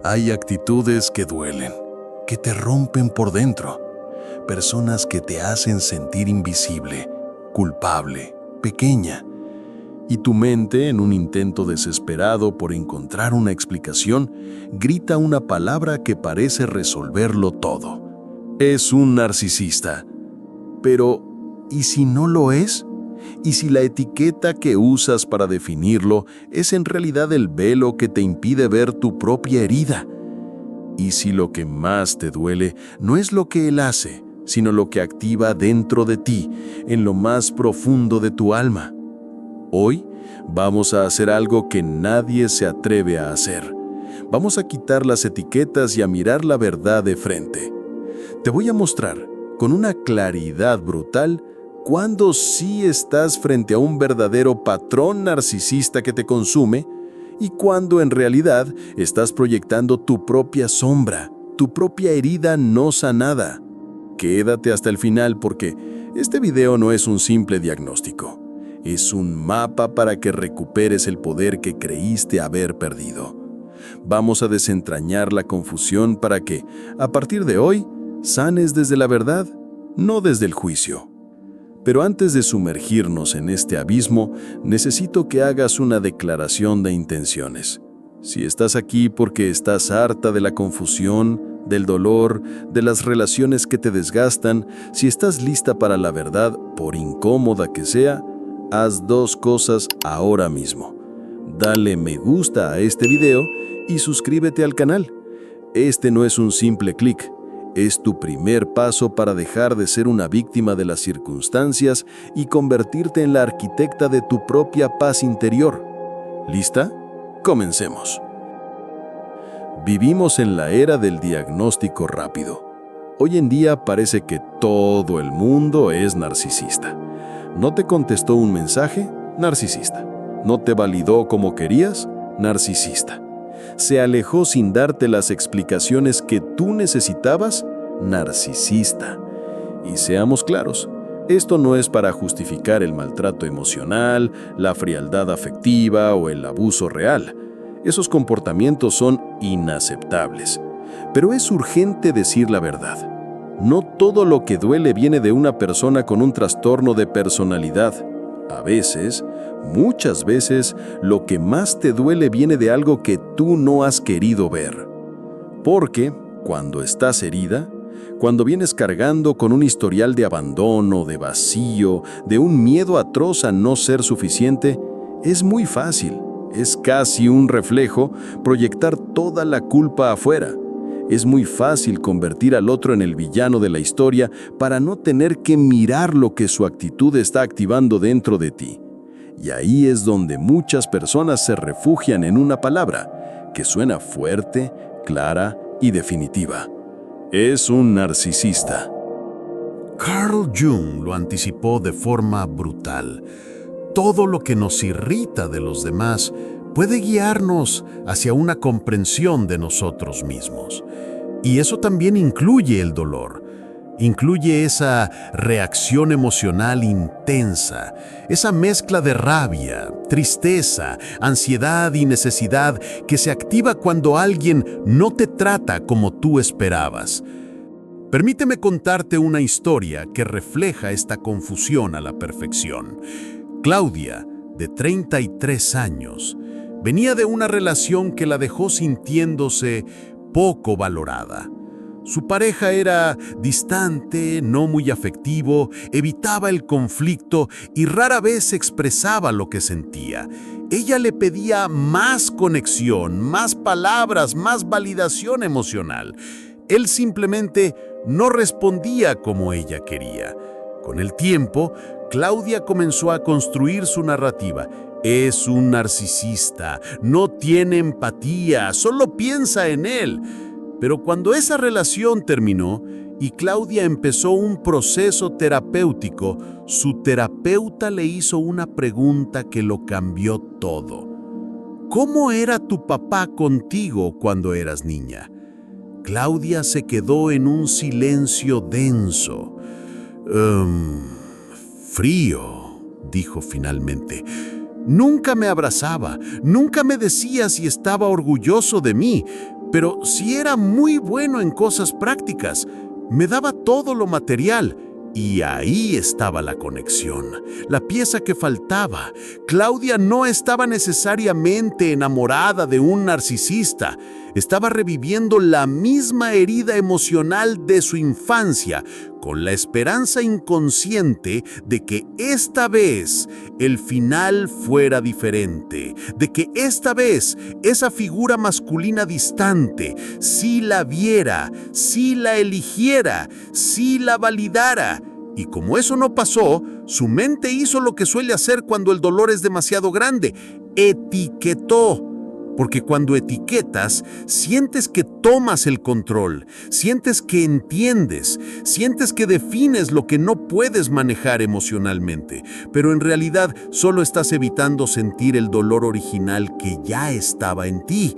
Hay actitudes que duelen, que te rompen por dentro. Personas que te hacen sentir invisible, culpable, pequeña. Y tu mente, en un intento desesperado por encontrar una explicación, grita una palabra que parece resolverlo todo. Es un narcisista. Pero, ¿y si no lo es? ¿Y si la etiqueta que usas para definirlo es en realidad el velo que te impide ver tu propia herida? ¿Y si lo que más te duele no es lo que él hace, sino lo que activa dentro de ti, en lo más profundo de tu alma? Hoy vamos a hacer algo que nadie se atreve a hacer. Vamos a quitar las etiquetas y a mirar la verdad de frente. Te voy a mostrar, con una claridad brutal, cuándo sí estás frente a un verdadero patrón narcisista que te consume y cuándo en realidad estás proyectando tu propia sombra, tu propia herida no sanada. Quédate hasta el final porque este video no es un simple diagnóstico. Es un mapa para que recuperes el poder que creíste haber perdido. Vamos a desentrañar la confusión para que, a partir de hoy, sanes desde la verdad, no desde el juicio. Pero antes de sumergirnos en este abismo, necesito que hagas una declaración de intenciones. Si estás aquí porque estás harta de la confusión, del dolor, de las relaciones que te desgastan, si estás lista para la verdad, por incómoda que sea, haz dos cosas ahora mismo. Dale me gusta a este video y suscríbete al canal. Este no es un simple clic. Es tu primer paso para dejar de ser una víctima de las circunstancias y convertirte en la arquitecta de tu propia paz interior. ¿Lista? Comencemos. Vivimos en la era del diagnóstico rápido. Hoy en día parece que todo el mundo es narcisista. ¿No te contestó un mensaje? Narcisista. ¿No te validó como querías? Narcisista. ¿Se alejó sin darte las explicaciones que tú necesitabas? Narcisista. Y seamos claros, esto no es para justificar el maltrato emocional, la frialdad afectiva o el abuso real. Esos comportamientos son inaceptables. Pero es urgente decir la verdad. No todo lo que duele viene de una persona con un trastorno de personalidad. A veces, muchas veces, lo que más te duele viene de algo que tú no has querido ver. Porque, cuando estás herida, cuando vienes cargando con un historial de abandono, de vacío, de un miedo atroz a no ser suficiente, es muy fácil, es casi un reflejo, proyectar toda la culpa afuera. Es muy fácil convertir al otro en el villano de la historia para no tener que mirar lo que su actitud está activando dentro de ti. Y ahí es donde muchas personas se refugian en una palabra que suena fuerte, clara y definitiva. Es un narcisista. Carl Jung lo anticipó de forma brutal. Todo lo que nos irrita de los demás puede guiarnos hacia una comprensión de nosotros mismos. Y eso también incluye el dolor. Incluye esa reacción emocional intensa, esa mezcla de rabia, tristeza, ansiedad y necesidad que se activa cuando alguien no te trata como tú esperabas. Permíteme contarte una historia que refleja esta confusión a la perfección. Claudia, de 33 años, venía de una relación que la dejó sintiéndose poco valorada. Su pareja era distante, no muy afectivo, evitaba el conflicto y rara vez expresaba lo que sentía. Ella le pedía más conexión, más palabras, más validación emocional. Él simplemente no respondía como ella quería. Con el tiempo, Claudia comenzó a construir su narrativa. Es un narcisista, no tiene empatía, solo piensa en él. Pero cuando esa relación terminó y Claudia empezó un proceso terapéutico, su terapeuta le hizo una pregunta que lo cambió todo. ¿Cómo era tu papá contigo cuando eras niña? Claudia se quedó en un silencio denso. Frío, dijo finalmente. Nunca me abrazaba, nunca me decía si estaba orgulloso de mí. Pero sí era muy bueno en cosas prácticas. Me daba todo lo material. Y ahí estaba la conexión, la pieza que faltaba. Claudia no estaba necesariamente enamorada de un narcisista. Estaba reviviendo la misma herida emocional de su infancia, con la esperanza inconsciente de que esta vez el final fuera diferente, de que esta vez esa figura masculina distante sí la viera, sí la eligiera, sí la validara. Y como eso no pasó, su mente hizo lo que suele hacer cuando el dolor es demasiado grande: etiquetó. Porque cuando etiquetas, sientes que tomas el control, sientes que entiendes, sientes que defines lo que no puedes manejar emocionalmente, pero en realidad solo estás evitando sentir el dolor original que ya estaba en ti.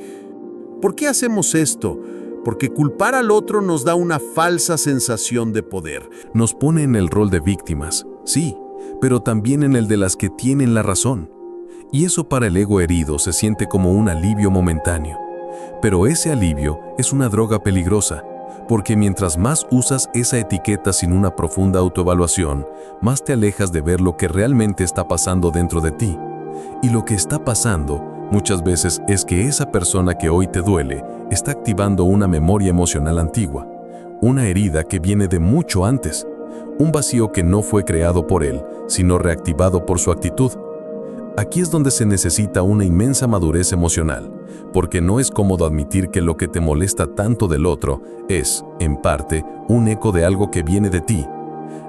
¿Por qué hacemos esto? Porque culpar al otro nos da una falsa sensación de poder. Nos pone en el rol de víctimas, sí, pero también en el de las que tienen la razón. Y eso para el ego herido se siente como un alivio momentáneo. Pero ese alivio es una droga peligrosa, porque mientras más usas esa etiqueta sin una profunda autoevaluación, más te alejas de ver lo que realmente está pasando dentro de ti. Y lo que está pasando muchas veces es que esa persona que hoy te duele está activando una memoria emocional antigua, una herida que viene de mucho antes, un vacío que no fue creado por él, sino reactivado por su actitud. Aquí es donde se necesita una inmensa madurez emocional, porque no es cómodo admitir que lo que te molesta tanto del otro es, en parte, un eco de algo que viene de ti.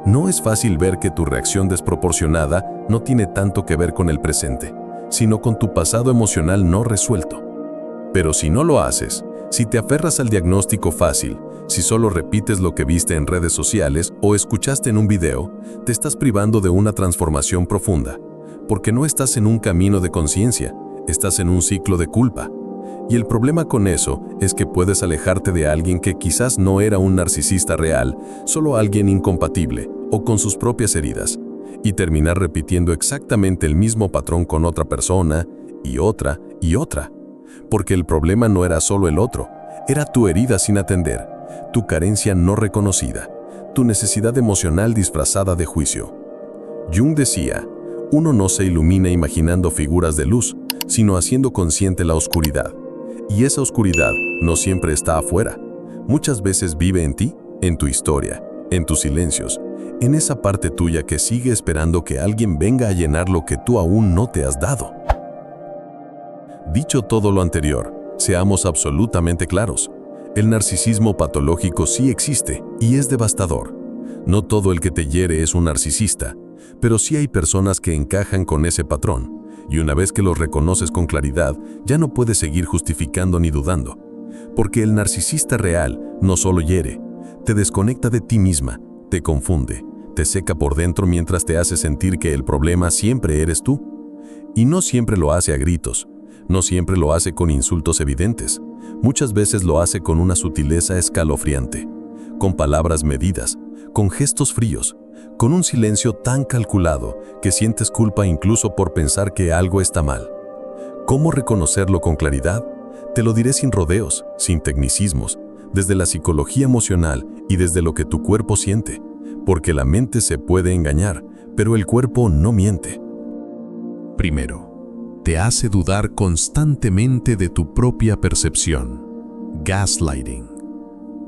No es fácil ver que tu reacción desproporcionada no tiene tanto que ver con el presente, sino con tu pasado emocional no resuelto. Pero si no lo haces, si te aferras al diagnóstico fácil, si solo repites lo que viste en redes sociales o escuchaste en un video, te estás privando de una transformación profunda, porque no estás en un camino de conciencia, estás en un ciclo de culpa. Y el problema con eso es que puedes alejarte de alguien que quizás no era un narcisista real, solo alguien incompatible o con sus propias heridas, y terminar repitiendo exactamente el mismo patrón con otra persona y otra y otra. Porque el problema no era solo el otro, era tu herida sin atender, tu carencia no reconocida, tu necesidad emocional disfrazada de juicio. Jung decía: uno no se ilumina imaginando figuras de luz, sino haciendo consciente la oscuridad. Y esa oscuridad no siempre está afuera. Muchas veces vive en ti, en tu historia, en tus silencios, en esa parte tuya que sigue esperando que alguien venga a llenar lo que tú aún no te has dado. Dicho todo lo anterior, seamos absolutamente claros. El narcisismo patológico sí existe y es devastador. No todo el que te hiere es un narcisista, pero sí hay personas que encajan con ese patrón, y una vez que los reconoces con claridad, ya no puedes seguir justificando ni dudando. Porque el narcisista real no solo hiere, te desconecta de ti misma, te confunde, te seca por dentro mientras te hace sentir que el problema siempre eres tú. Y no siempre lo hace a gritos, no siempre lo hace con insultos evidentes, muchas veces lo hace con una sutileza escalofriante, con palabras medidas, con gestos fríos, con un silencio tan calculado que sientes culpa incluso por pensar que algo está mal. ¿Cómo reconocerlo con claridad? Te lo diré sin rodeos, sin tecnicismos, desde la psicología emocional y desde lo que tu cuerpo siente, porque la mente se puede engañar, pero el cuerpo no miente. Primero, te hace dudar constantemente de tu propia percepción. Gaslighting.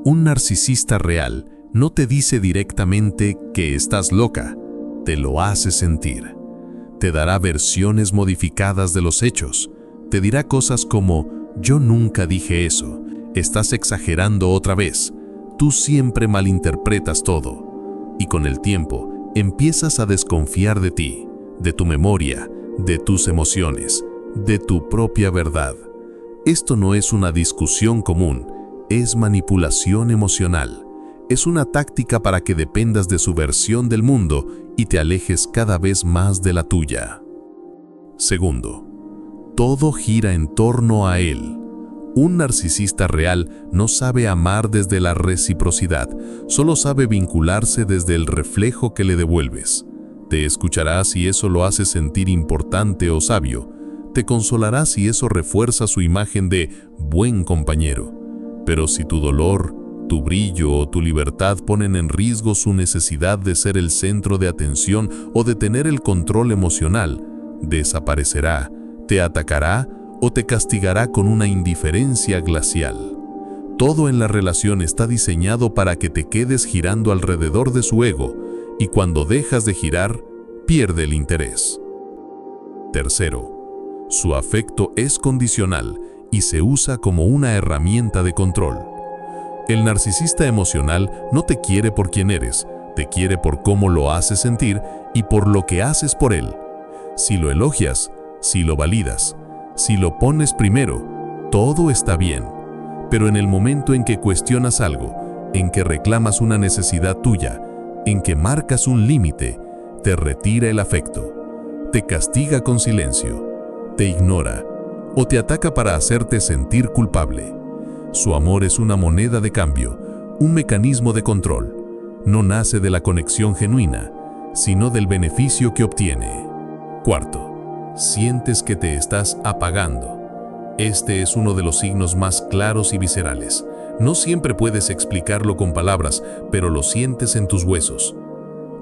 Un narcisista real no te dice directamente que estás loca, te lo hace sentir. Te dará versiones modificadas de los hechos. Te dirá cosas como: yo nunca dije eso, estás exagerando otra vez, tú siempre malinterpretas todo. Y con el tiempo empiezas a desconfiar de ti, de tu memoria, de tus emociones, de tu propia verdad. Esto no es una discusión común, es manipulación emocional. Es una táctica para que dependas de su versión del mundo y te alejes cada vez más de la tuya. Segundo, todo gira en torno a él. Un narcisista real no sabe amar desde la reciprocidad, solo sabe vincularse desde el reflejo que le devuelves. Te escuchará si eso lo hace sentir importante o sabio. Te consolará si eso refuerza su imagen de buen compañero. Pero si tu dolor, tu brillo o tu libertad ponen en riesgo su necesidad de ser el centro de atención o de tener el control emocional, desaparecerá, te atacará o te castigará con una indiferencia glacial. Todo en la relación está diseñado para que te quedes girando alrededor de su ego, y cuando dejas de girar, pierde el interés. Tercero, su afecto es condicional y se usa como una herramienta de control. El narcisista emocional no te quiere por quien eres, te quiere por cómo lo haces sentir y por lo que haces por él. Si lo elogias, si lo validas, si lo pones primero, todo está bien. Pero en el momento en que cuestionas algo, en que reclamas una necesidad tuya, en que marcas un límite, te retira el afecto, te castiga con silencio, te ignora o te ataca para hacerte sentir culpable. Su amor es una moneda de cambio, un mecanismo de control. No nace de la conexión genuina, sino del beneficio que obtiene. Cuarto, sientes que te estás apagando. Este es uno de los signos más claros y viscerales. No siempre puedes explicarlo con palabras, pero lo sientes en tus huesos.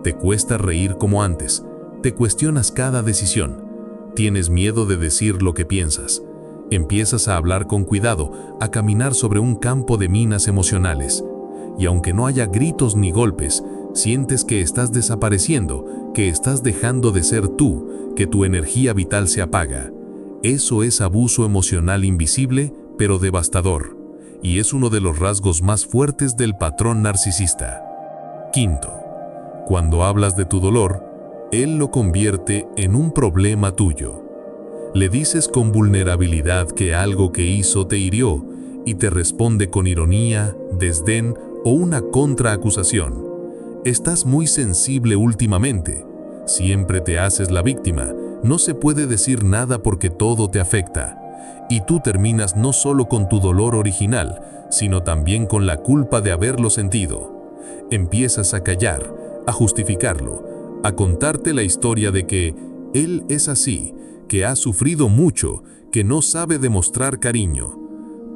Te cuesta reír como antes, te cuestionas cada decisión, tienes miedo de decir lo que piensas. Empiezas a hablar con cuidado, a caminar sobre un campo de minas emocionales. Y aunque no haya gritos ni golpes, sientes que estás desapareciendo, que estás dejando de ser tú, que tu energía vital se apaga. Eso es abuso emocional invisible, pero devastador, y es uno de los rasgos más fuertes del patrón narcisista. Quinto, cuando hablas de tu dolor, él lo convierte en un problema tuyo. Le dices con vulnerabilidad que algo que hizo te hirió y te responde con ironía, desdén o una contraacusación. Estás muy sensible últimamente. Siempre te haces la víctima. No se puede decir nada porque todo te afecta. Y tú terminas no solo con tu dolor original, sino también con la culpa de haberlo sentido. Empiezas a callar, a justificarlo, a contarte la historia de que él es así, que ha sufrido mucho, que no sabe demostrar cariño.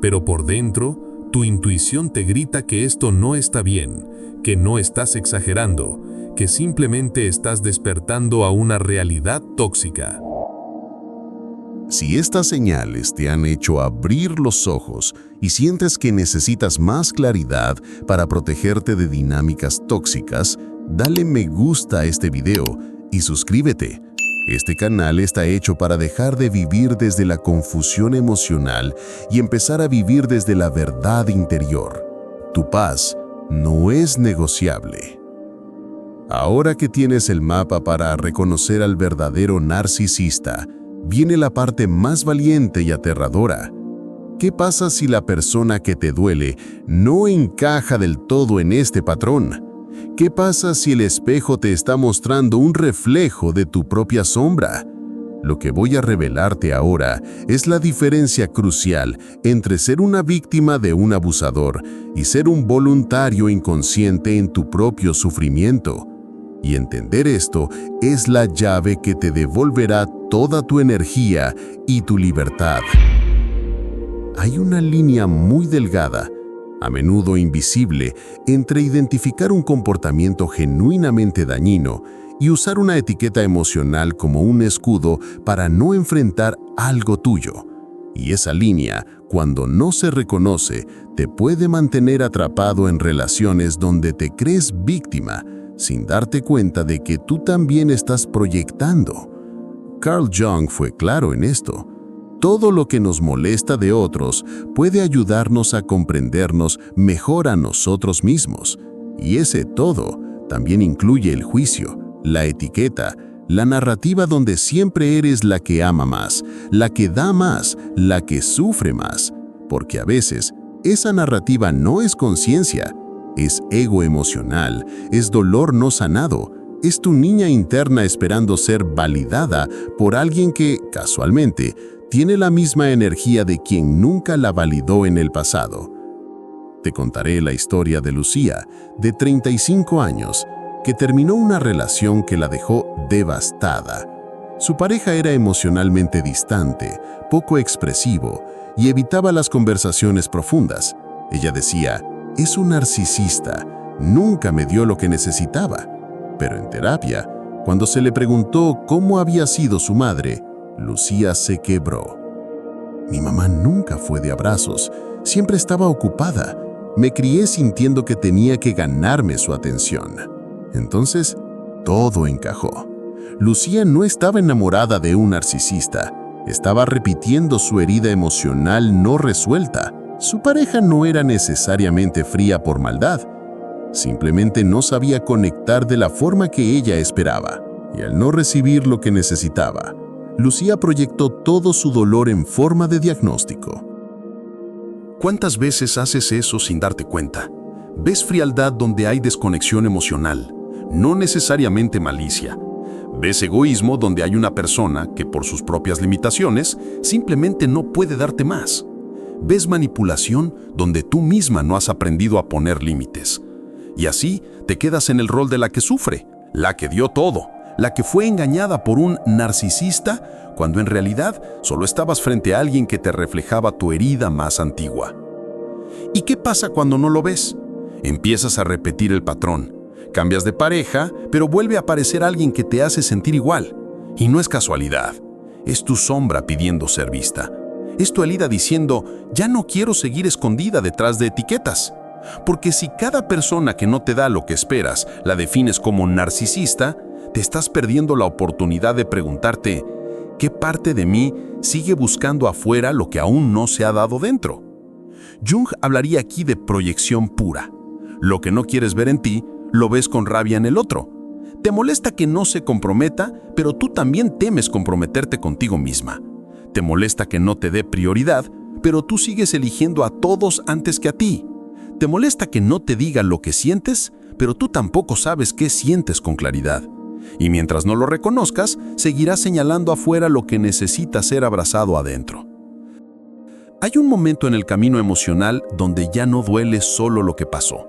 Pero por dentro, tu intuición te grita que esto no está bien, que no estás exagerando, que simplemente estás despertando a una realidad tóxica. Si estas señales te han hecho abrir los ojos y sientes que necesitas más claridad para protegerte de dinámicas tóxicas, dale me gusta a este video y suscríbete. Este canal está hecho para dejar de vivir desde la confusión emocional y empezar a vivir desde la verdad interior. Tu paz no es negociable. Ahora que tienes el mapa para reconocer al verdadero narcisista, viene la parte más valiente y aterradora. ¿Qué pasa si la persona que te duele no encaja del todo en este patrón? ¿Qué pasa si el espejo te está mostrando un reflejo de tu propia sombra? Lo que voy a revelarte ahora es la diferencia crucial entre ser una víctima de un abusador y ser un voluntario inconsciente en tu propio sufrimiento. Y entender esto es la llave que te devolverá toda tu energía y tu libertad. Hay una línea muy delgada, a menudo invisible, entre identificar un comportamiento genuinamente dañino y usar una etiqueta emocional como un escudo para no enfrentar algo tuyo. Y esa línea, cuando no se reconoce, te puede mantener atrapado en relaciones donde te crees víctima, sin darte cuenta de que tú también estás proyectando. Carl Jung fue claro en esto. Todo lo que nos molesta de otros puede ayudarnos a comprendernos mejor a nosotros mismos. Y ese todo también incluye el juicio, la etiqueta, la narrativa donde siempre eres la que ama más, la que da más, la que sufre más. Porque a veces esa narrativa no es conciencia, es ego emocional, es dolor no sanado, es tu niña interna esperando ser validada por alguien que, casualmente, tiene la misma energía de quien nunca la validó en el pasado. Te contaré la historia de Lucía, de 35 años, que terminó una relación que la dejó devastada. Su pareja era emocionalmente distante, poco expresivo y evitaba las conversaciones profundas. Ella decía, es un narcisista, nunca me dio lo que necesitaba. Pero en terapia, cuando se le preguntó cómo había sido su madre, Lucía se quebró. Mi mamá nunca fue de abrazos, siempre estaba ocupada. Me crié sintiendo que tenía que ganarme su atención. Entonces, todo encajó. Lucía no estaba enamorada de un narcisista, estaba repitiendo su herida emocional no resuelta. Su pareja no era necesariamente fría por maldad, simplemente no sabía conectar de la forma que ella esperaba, y al no recibir lo que necesitaba, Lucía proyectó todo su dolor en forma de diagnóstico. ¿Cuántas veces haces eso sin darte cuenta? Ves frialdad donde hay desconexión emocional, no necesariamente malicia. Ves egoísmo donde hay una persona que por sus propias limitaciones simplemente no puede darte más. Ves manipulación donde tú misma no has aprendido a poner límites. Y así te quedas en el rol de la que sufre, la que dio todo, la que fue engañada por un narcisista, cuando en realidad solo estabas frente a alguien que te reflejaba tu herida más antigua. ¿Y qué pasa cuando no lo ves? Empiezas a repetir el patrón. Cambias de pareja, pero vuelve a aparecer alguien que te hace sentir igual. Y no es casualidad. Es tu sombra pidiendo ser vista. Es tu herida diciendo, ya no quiero seguir escondida detrás de etiquetas. Porque si cada persona que no te da lo que esperas la defines como narcisista, te estás perdiendo la oportunidad de preguntarte, ¿qué parte de mí sigue buscando afuera lo que aún no se ha dado dentro? Jung hablaría aquí de proyección pura. Lo que no quieres ver en ti, lo ves con rabia en el otro. Te molesta que no se comprometa, pero tú también temes comprometerte contigo misma. Te molesta que no te dé prioridad, pero tú sigues eligiendo a todos antes que a ti. Te molesta que no te diga lo que sientes, pero tú tampoco sabes qué sientes con claridad. Y mientras no lo reconozcas, seguirás señalando afuera lo que necesita ser abrazado adentro. Hay un momento en el camino emocional donde ya no duele solo lo que pasó.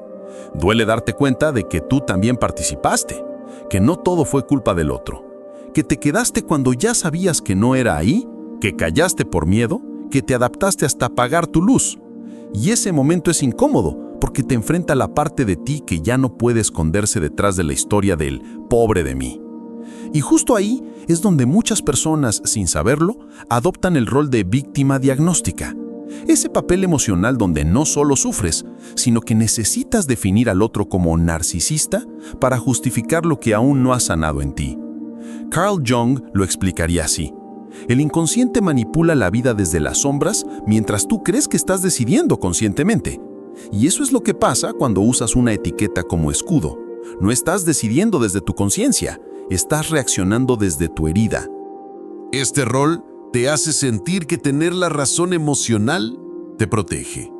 Duele darte cuenta de que tú también participaste, que no todo fue culpa del otro, que te quedaste cuando ya sabías que no era ahí, que callaste por miedo, que te adaptaste hasta apagar tu luz. Y ese momento es incómodo, porque te enfrenta a la parte de ti que ya no puede esconderse detrás de la historia del pobre de mí. Y justo ahí es donde muchas personas, sin saberlo, adoptan el rol de víctima diagnóstica. Ese papel emocional donde no solo sufres, sino que necesitas definir al otro como narcisista para justificar lo que aún no ha sanado en ti. Carl Jung lo explicaría así. El inconsciente manipula la vida desde las sombras mientras tú crees que estás decidiendo conscientemente. Y eso es lo que pasa cuando usas una etiqueta como escudo. No estás decidiendo desde tu conciencia, estás reaccionando desde tu herida. Este rol te hace sentir que tener la razón emocional te protege.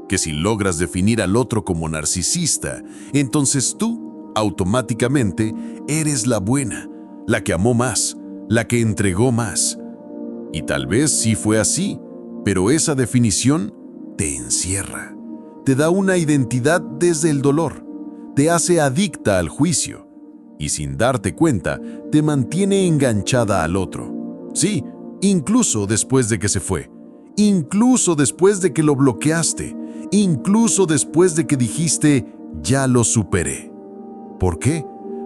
Que si logras definir al otro como narcisista, entonces tú, automáticamente, eres la buena, la que amó más, la que entregó más. Y tal vez sí fue así, pero esa definición te encierra. Te da una identidad desde el dolor, te hace adicta al juicio y sin darte cuenta te mantiene enganchada al otro. Sí, incluso después de que se fue, incluso después de que lo bloqueaste, incluso después de que dijiste, ya lo superé. ¿Por qué?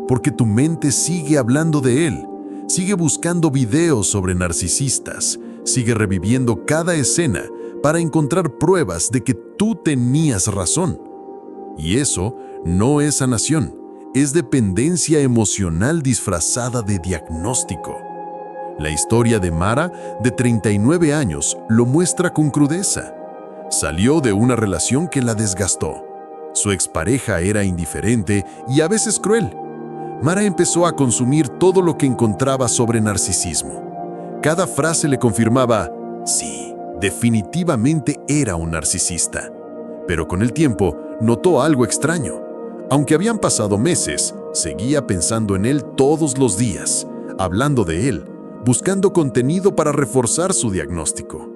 Porque tu mente sigue hablando de él, sigue buscando videos sobre narcisistas, sigue reviviendo cada escena para encontrar pruebas de que tú tenías razón. Y eso no es sanación, es dependencia emocional disfrazada de diagnóstico. La historia de Mara, de 39 años, lo muestra con crudeza. Salió de una relación que la desgastó. Su expareja era indiferente y a veces cruel. Mara empezó a consumir todo lo que encontraba sobre narcisismo. Cada frase le confirmaba, sí, definitivamente era un narcisista. Pero con el tiempo notó algo extraño. Aunque habían pasado meses, seguía pensando en él todos los días, hablando de él, buscando contenido para reforzar su diagnóstico.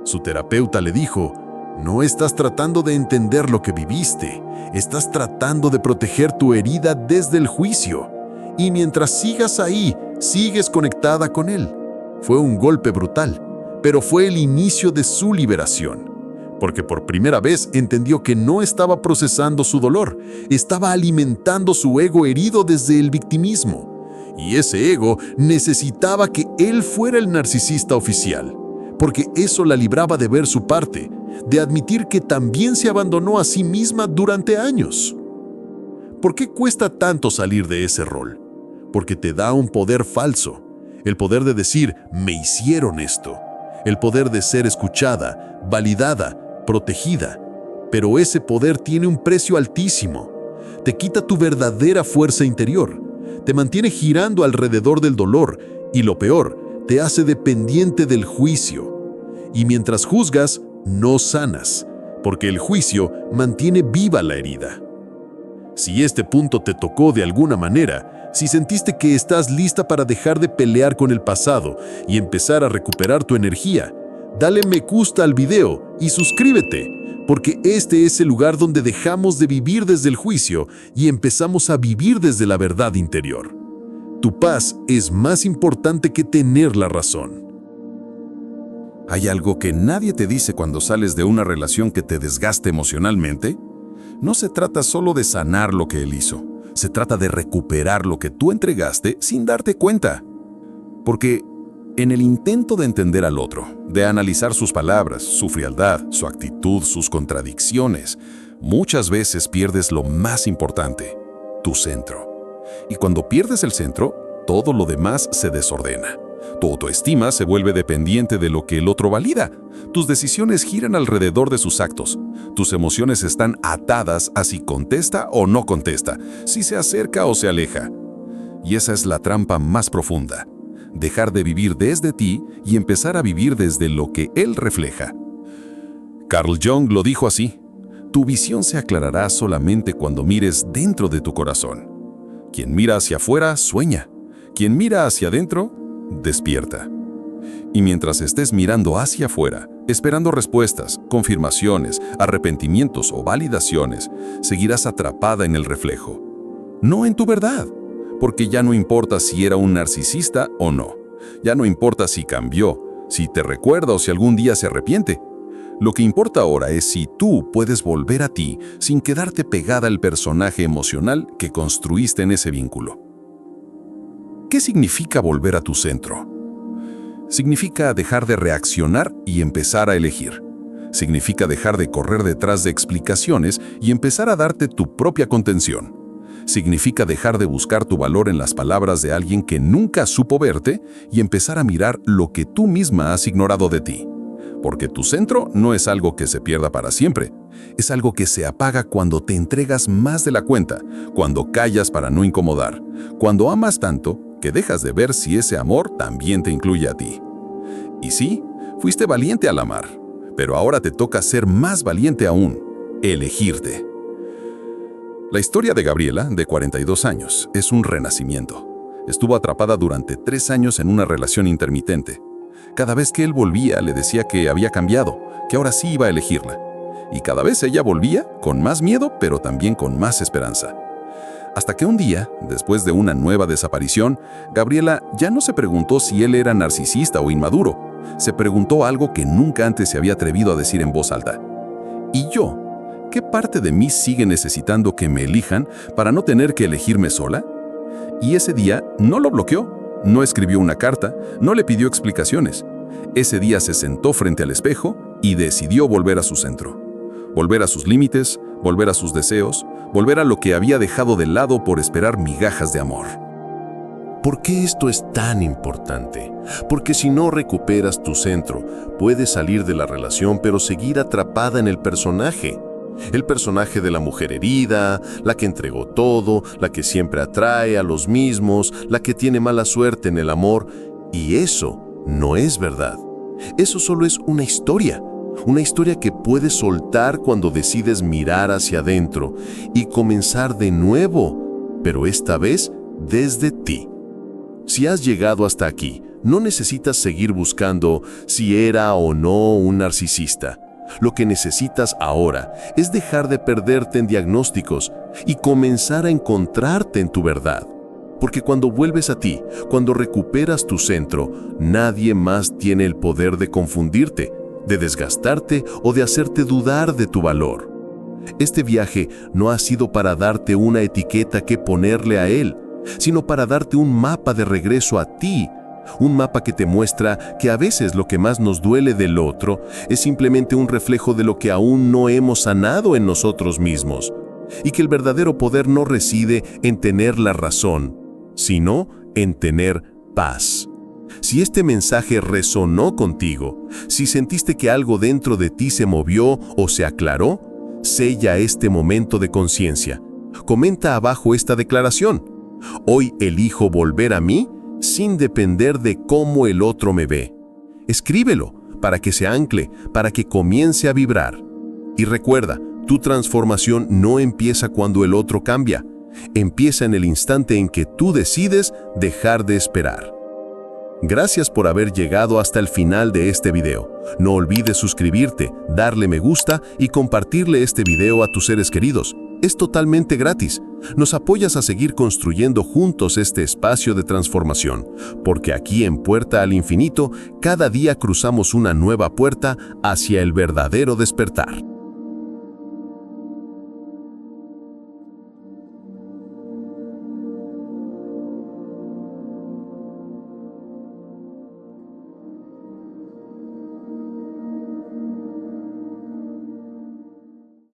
Su terapeuta le dijo, no estás tratando de entender lo que viviste, estás tratando de proteger tu herida desde el juicio. Y mientras sigas ahí, sigues conectada con él. Fue un golpe brutal, pero fue el inicio de su liberación. porque por primera vez entendió que no estaba procesando su dolor, estaba alimentando su ego herido desde el victimismo. Y ese ego necesitaba que él fuera el narcisista oficial, porque eso la libraba de ver su parte, de admitir que también se abandonó a sí misma durante años. ¿Por qué cuesta tanto salir de ese rol? Porque te da un poder falso, el poder de decir, me hicieron esto, el poder de ser escuchada, validada, protegida. Pero ese poder tiene un precio altísimo. Te quita tu verdadera fuerza interior, te mantiene girando alrededor del dolor y lo peor, te hace dependiente del juicio. Y mientras juzgas, no sanas, porque el juicio mantiene viva la herida. Si este punto te tocó de alguna manera, si sentiste que estás lista para dejar de pelear con el pasado y empezar a recuperar tu energía, dale me gusta al video y suscríbete, porque este es el lugar donde dejamos de vivir desde el juicio y empezamos a vivir desde la verdad interior. Tu paz es más importante que tener la razón. ¿Hay algo que nadie te dice cuando sales de una relación que te desgaste emocionalmente? No se trata solo de sanar lo que él hizo. Se trata de recuperar lo que tú entregaste sin darte cuenta. Porque en el intento de entender al otro, de analizar sus palabras, su frialdad, su actitud, sus contradicciones, muchas veces pierdes lo más importante, tu centro. Y cuando pierdes el centro, todo lo demás se desordena. Tu autoestima se vuelve dependiente de lo que el otro valida. Tus decisiones giran alrededor de sus actos. Tus emociones están atadas a si contesta o no contesta, si se acerca o se aleja. Y esa es la trampa más profunda. Dejar de vivir desde ti y empezar a vivir desde lo que él refleja. Carl Jung lo dijo así: tu visión se aclarará solamente cuando mires dentro de tu corazón. Quien mira hacia afuera, sueña. Quien mira hacia adentro, despierta. Y mientras estés mirando hacia afuera, esperando respuestas, confirmaciones, arrepentimientos o validaciones, seguirás atrapada en el reflejo. No en tu verdad, porque ya no importa si era un narcisista o no. Ya no importa si cambió, si te recuerda o si algún día se arrepiente. Lo que importa ahora es si tú puedes volver a ti sin quedarte pegada al personaje emocional que construiste en ese vínculo. ¿Qué significa volver a tu centro? Significa dejar de reaccionar y empezar a elegir. Significa dejar de correr detrás de explicaciones y empezar a darte tu propia contención. Significa dejar de buscar tu valor en las palabras de alguien que nunca supo verte y empezar a mirar lo que tú misma has ignorado de ti. Porque tu centro no es algo que se pierda para siempre. Es algo que se apaga cuando te entregas más de la cuenta, cuando callas para no incomodar, cuando amas tanto que dejas de ver si ese amor también te incluye a ti. Y sí, fuiste valiente al amar, pero ahora te toca ser más valiente aún, elegirte. La historia de Gabriela, de 42 años, es un renacimiento. Estuvo atrapada durante 3 años en una relación intermitente. Cada vez que él volvía, le decía que había cambiado, que ahora sí iba a elegirla. Y cada vez ella volvía con más miedo, pero también con más esperanza. Hasta que un día, después de una nueva desaparición, Gabriela ya no se preguntó si él era narcisista o inmaduro. Se preguntó algo que nunca antes se había atrevido a decir en voz alta. ¿Y yo? ¿Qué parte de mí sigue necesitando que me elijan para no tener que elegirme sola? Y ese día no lo bloqueó, no escribió una carta, no le pidió explicaciones. Ese día se sentó frente al espejo y decidió volver a su centro. Volver a sus límites, volver a sus deseos, volver a lo que había dejado de lado por esperar migajas de amor. ¿Por qué esto es tan importante? Porque si no recuperas tu centro, puedes salir de la relación pero seguir atrapada en el personaje. El personaje de la mujer herida, la que entregó todo, la que siempre atrae a los mismos, la que tiene mala suerte en el amor. Y eso no es verdad. Eso solo es una historia que puedes soltar cuando decides mirar hacia adentro y comenzar de nuevo, pero esta vez desde ti. Si has llegado hasta aquí, no necesitas seguir buscando si era o no un narcisista. Lo que necesitas ahora es dejar de perderte en diagnósticos y comenzar a encontrarte en tu verdad. Porque cuando vuelves a ti, cuando recuperas tu centro, nadie más tiene el poder de confundirte, de desgastarte o de hacerte dudar de tu valor. Este viaje no ha sido para darte una etiqueta que ponerle a él, sino para darte un mapa de regreso a ti, un mapa que te muestra que a veces lo que más nos duele del otro es simplemente un reflejo de lo que aún no hemos sanado en nosotros mismos, y que el verdadero poder no reside en tener la razón, sino en tener paz. Si este mensaje resonó contigo, si sentiste que algo dentro de ti se movió o se aclaró, sella este momento de conciencia. Comenta abajo esta declaración: hoy elijo volver a mí sin depender de cómo el otro me ve. Escríbelo para que se ancle, para que comience a vibrar. Y recuerda, tu transformación no empieza cuando el otro cambia. Empieza en el instante en que tú decides dejar de esperar. Gracias por haber llegado hasta el final de este video. No olvides suscribirte, darle me gusta y compartirle este video a tus seres queridos. Es totalmente gratis. Nos apoyas a seguir construyendo juntos este espacio de transformación, porque aquí en Puerta al Infinito, cada día cruzamos una nueva puerta hacia el verdadero despertar.